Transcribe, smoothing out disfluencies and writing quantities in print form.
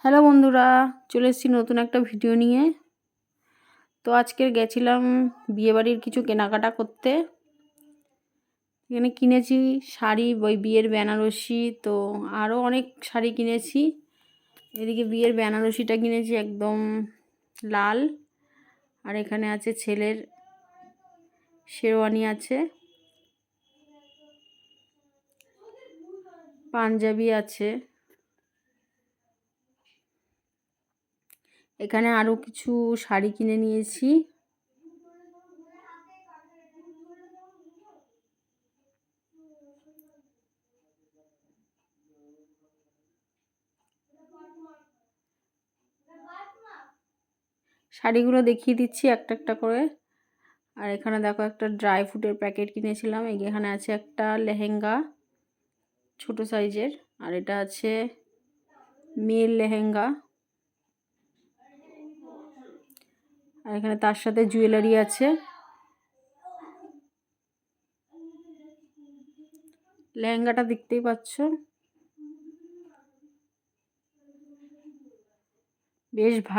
Hello বন্ধুরা, চলে এসেছি নতুন একটা ভিডিও নিয়ে। তো আজকে গেছিলাম বিয়েবাড়ির কিছু কেনাকাটা করতে। এখানে কিনেছি শাড়ি, ওই বিয়ের বেনারসি, তো আরও অনেক শাড়ি কিনেছি। এদিকে বিয়ের বেনারসিটা কিনেছি একদম লাল, আর এখানে আছে ছেলের শেরওয়ানি, আছে পাঞ্জাবি আছে। এখানে আরও কিছু শাড়ি কিনে নিয়েছি। শাড়িগুলো দেখিয়ে দিচ্ছি একটা একটা করে। আর এখানে দেখো একটা ড্রাই ফ্রুটের প্যাকেট কিনেছিলাম। এখানে আছে একটা লেহেঙ্গা ছোট সাইজের, আর এটা আছে মেয়ের লেহেঙ্গা। আর এখানে তার সাথে জুয়েলারি আছে। লেহেঙ্গাটা দেখতেই পাচ্ছ, বেশ ভালো।